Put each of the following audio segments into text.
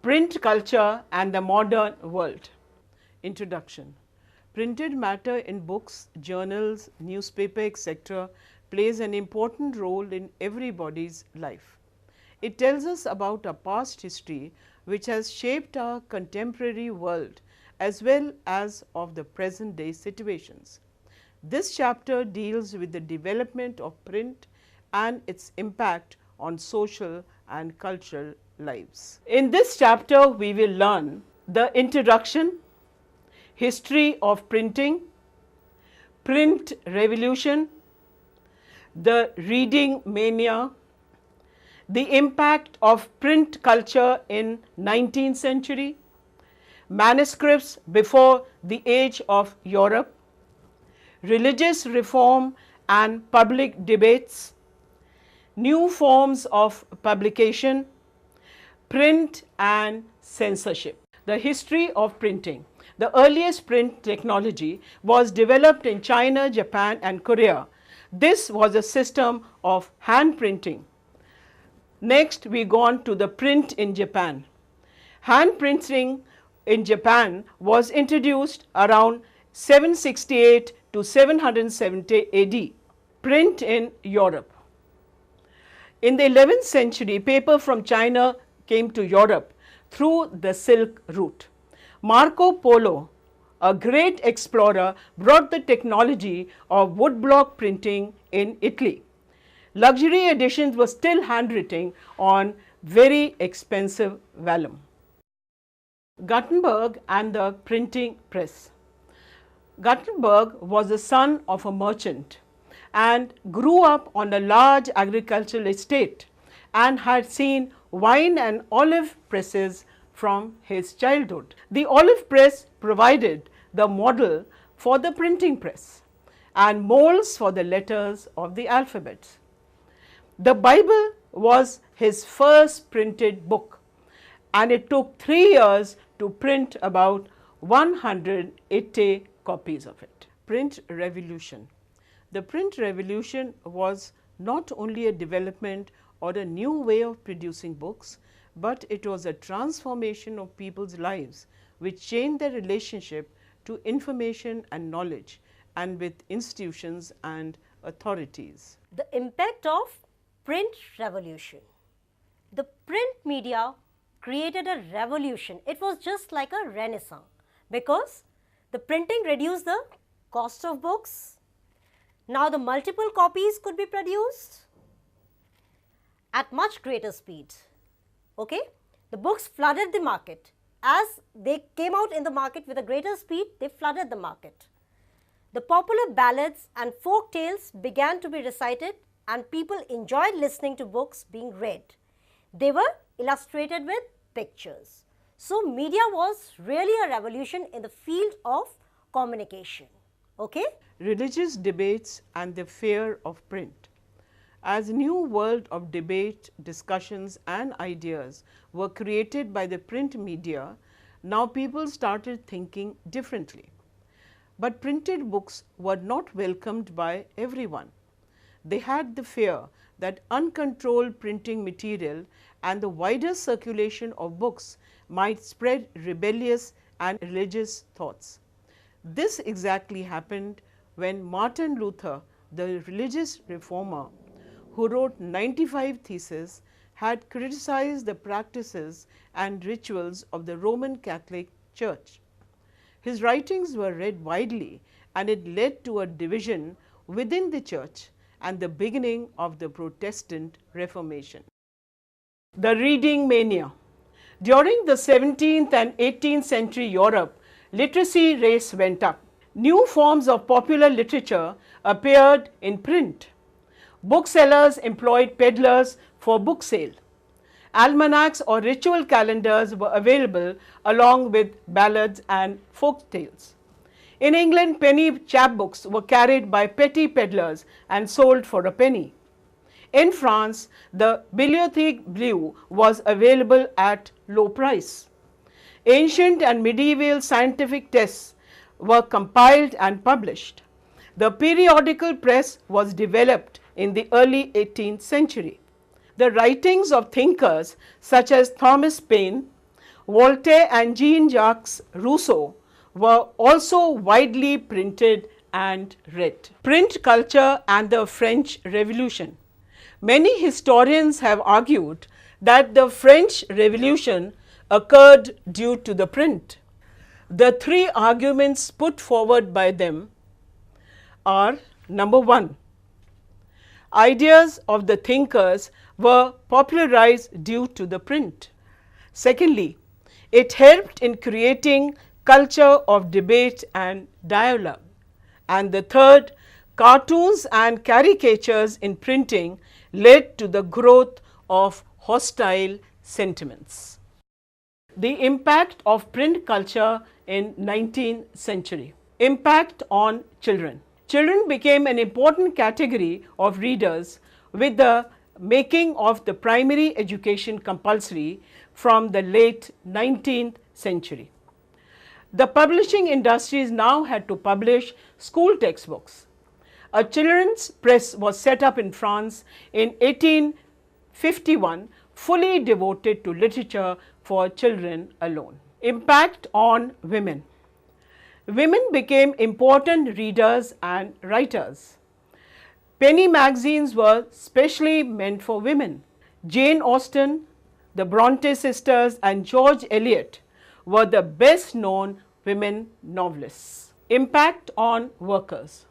Print culture and the modern world. Introduction. Printed matter in books, journals, newspaper, etc. plays an important role in everybody's life. It tells us about our past history which has shaped our contemporary world as well as of the present day situations. This chapter deals with the development of print and its impact on social and cultural lives. In this chapter, we will learn the introduction, history of printing, print revolution, the reading mania, the impact of print culture in 19th century, manuscripts before the age of Europe, religious reform and public debates, new forms of publication, print and censorship. The history of printing. The earliest print technology was developed in China, Japan and Korea. This was a system of hand printing. Next, we go on to the print in Japan. Hand printing in Japan was introduced around 768 to 770 AD. Print in Europe. In the 11th century, paper from China came to Europe through the Silk Route. Marco Polo, a great explorer, brought the technology of woodblock printing in Italy. Luxury editions were still handwritten on very expensive vellum. Gutenberg and the printing press. Gutenberg was the son of a merchant and grew up on a large agricultural estate and had seen wine and olive presses from his childhood. The olive press provided the model for the printing press and molds for the letters of the alphabet. The Bible was his first printed book, and it took 3 years to print about 180 copies of it. Print revolution. The print revolution was not only a development or a new way of producing books, but it was a transformation of people's lives which changed their relationship to information and knowledge and with institutions and authorities. The impact of print revolution. The print media created a revolution. It was just like a renaissance because the printing reduced the cost of books. Now the multiple copies could be produced at much greater speed. Okay? The books flooded the market. As they came out in the market with a greater speed, they flooded the market. The popular ballads and folk tales began to be recited and people enjoyed listening to books being read. They were illustrated with pictures. So media was really a revolution in the field of communication. Okay? Religious debates and the fear of print. As a new world of debate, discussions and ideas were created by the print media, now people started thinking differently. But printed books were not welcomed by everyone. They had the fear that uncontrolled printing material and the wider circulation of books might spread rebellious and religious thoughts. This exactly happened when Martin Luther, the religious reformer, who wrote 95 theses, had criticized the practices and rituals of the Roman Catholic Church. His writings were read widely and it led to a division within the church and the beginning of the Protestant Reformation. The reading mania. During the 17th and 18th century Europe, literacy rates went up. New forms of popular literature appeared in print. Booksellers employed peddlers for book sale. Almanacs or ritual calendars were available along with ballads and folk tales. In England, penny chapbooks were carried by petty peddlers and sold for a penny. In France, the Bibliothèque Bleue was available at low price. Ancient and medieval scientific tests were compiled and published. The periodical press was developed in the early 18th century. The writings of thinkers such as Thomas Paine, Voltaire and Jean-Jacques Rousseau were also widely printed and read. Print culture and the French Revolution. Many historians have argued that the French Revolution occurred due to the print. The three arguments put forward by them are: number one, ideas of the thinkers were popularized due to the print. Secondly, it helped in creating culture of debate and dialogue. And the third, cartoons and caricatures in printing led to the growth of hostile sentiments. The impact of print culture in 19th century. Impact on children. Children became an important category of readers with the making of the primary education compulsory from the late 19th century. The publishing industries now had to publish school textbooks. A children's press was set up in France in 1851, fully devoted to literature for children alone. Impact on women. Women became important readers and writers. Penny magazines were specially meant for women. Jane Austen, the Bronte sisters, and George Eliot were the best known women novelists. Impact on workers.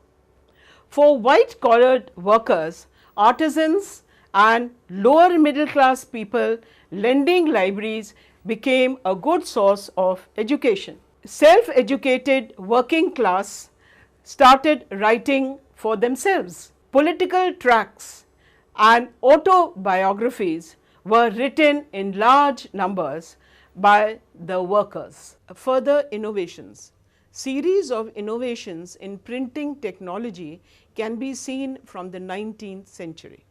For white collared workers, artisans, and lower middle class people, lending libraries became a good source of education. Self-educated working class started writing for themselves. Political tracts and autobiographies were written in large numbers by the workers. Further innovations. Series of innovations in printing technology can be seen from the 19th century.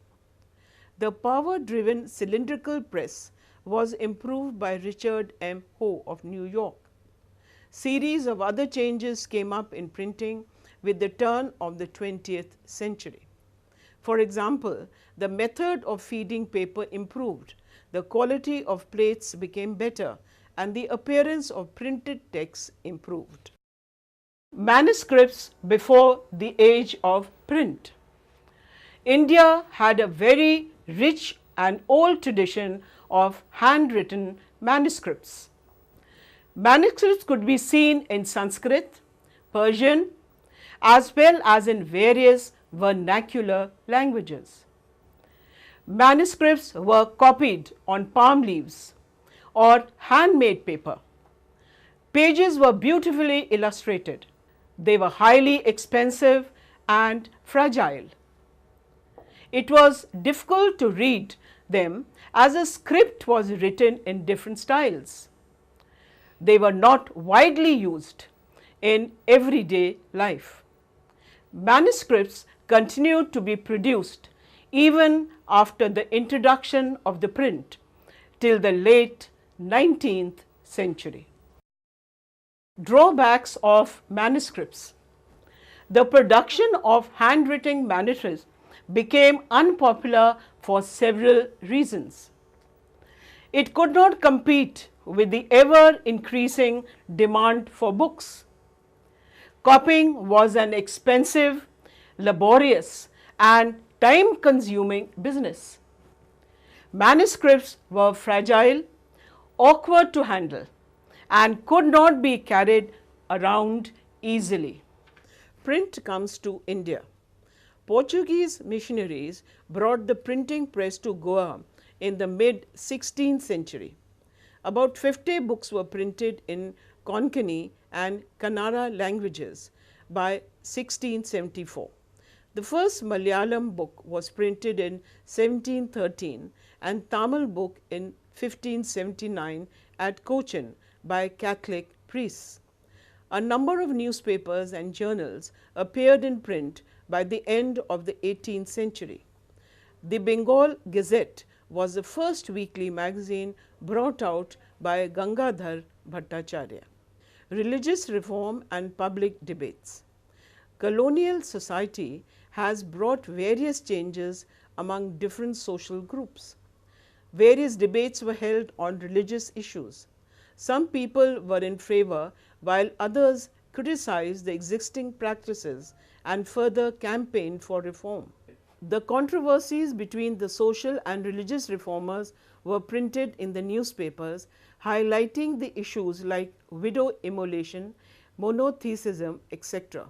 The power-driven cylindrical press was improved by Richard M. Hoe of New York. Series of other changes came up in printing with the turn of the 20th century. For example, the method of feeding paper improved, the quality of plates became better, and the appearance of printed text improved. Manuscripts before the age of print. India had a very rich and old tradition of handwritten manuscripts. Manuscripts could be seen in Sanskrit, Persian, as well as in various vernacular languages. Manuscripts were copied on palm leaves or handmade paper. Pages were beautifully illustrated. They were highly expensive and fragile. It was difficult to read them as a script was written in different styles. They were not widely used in everyday life. Manuscripts continued to be produced even after the introduction of the print till the late 19th century. Drawbacks of manuscripts. The production of handwritten manuscripts became unpopular for several reasons. It could not compete with the ever increasing demand for books. Copying was an expensive, laborious, and time-consuming business. Manuscripts were fragile, awkward to handle, and could not be carried around easily. Print comes to India. Portuguese missionaries brought the printing press to Goa in the mid-16th century. About 50 books were printed in Konkani and Kannada languages by 1674. The first Malayalam book was printed in 1713 and Tamil book in 1579 at Cochin by Catholic priests. A number of newspapers and journals appeared in print by the end of the 18th century. The Bengal Gazette was the first weekly magazine brought out by Gangadhar Bhattacharya. Religious reform and public debates. Colonial society has brought various changes among different social groups. Various debates were held on religious issues. Some people were in favor, while others criticized the existing practices and further campaigned for reform. The controversies between the social and religious reformers were printed in the newspapers, highlighting the issues like widow immolation, monotheism, etc.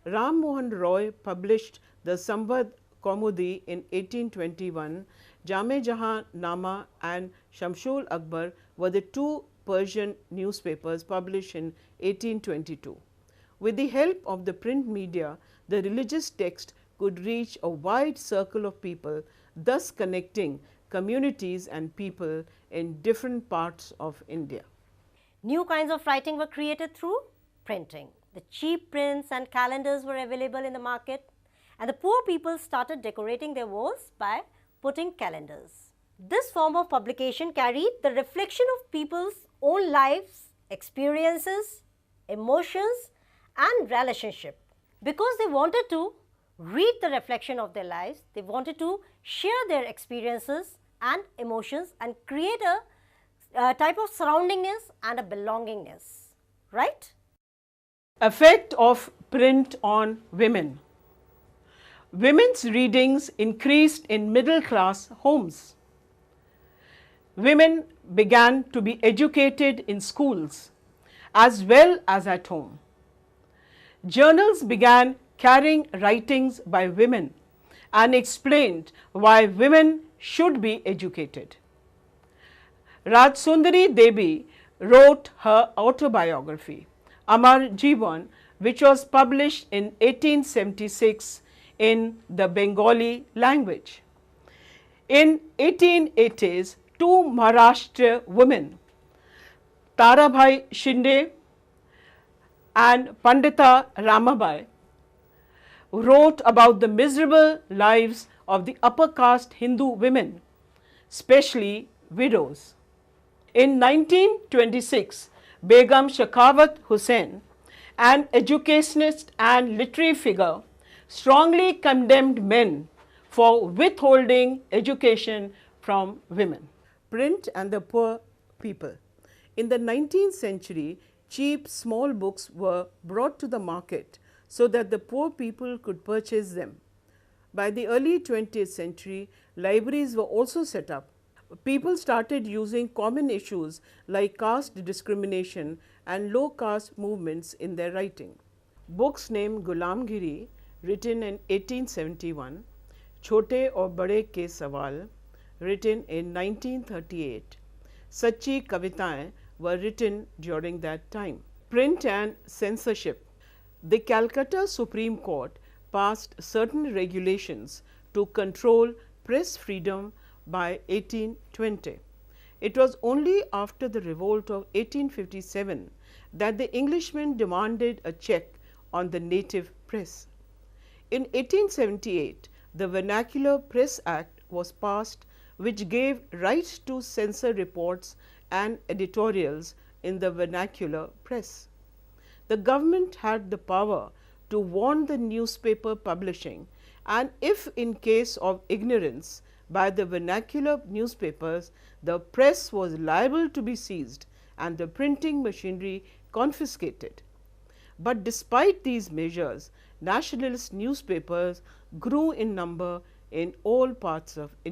Ram Mohan Roy published the Samvad Kaumudi in 1821. Jame Jahan Nama and Shamsul Akbar were the two Persian newspapers published in 1822. With the help of the print media, the religious text could reach a wide circle of people, thus connecting communities and people in different parts of India. New kinds of writing were created through printing. The cheap prints and calendars were available in the market, and the poor people started decorating their walls by putting calendars. This form of publication carried the reflection of people's own lives, experiences, emotions, and relationship. Because they wanted to read the reflection of their lives, they wanted to share their experiences and emotions and create a type of surroundingness and a belongingness, right? Effect of print on women. Women's readings increased in middle class homes. Women began to be educated in schools as well as at home. Journals began carrying writings by women and explained why women should be educated. Rajsundari Devi wrote her autobiography, Amar Jeevan, which was published in 1876 in the Bengali language. In 1880s, two Maharashtra women, Tarabhai Shinde and Pandita Ramabai, wrote about the miserable lives of the upper caste Hindu women, especially widows. In 1926, Begum Shakawat Hussain, an educationist and literary figure, strongly condemned men for withholding education from women. Print and the poor people. In the 19th century, cheap small books were brought to the market so that the poor people could purchase them. By the early 20th century, libraries were also set up. People started using common issues like caste discrimination and low caste movements in their writing. Books named Gulamgiri, written in 1871, Chote aur Bade Ke Sawal, written in 1938, Sachi Kavitaएं were written during that time. Print and censorship. The Calcutta Supreme Court passed certain regulations to control press freedom by 1820. It was only after the revolt of 1857 that the Englishmen demanded a check on the native press. In 1878, the Vernacular Press Act was passed, which gave right to censor reports and editorials in the vernacular press. The government had the power to warn the newspaper publishing, and if in case of ignorance by the vernacular newspapers, the press was liable to be seized and the printing machinery confiscated. But despite these measures, nationalist newspapers grew in number in all parts of India.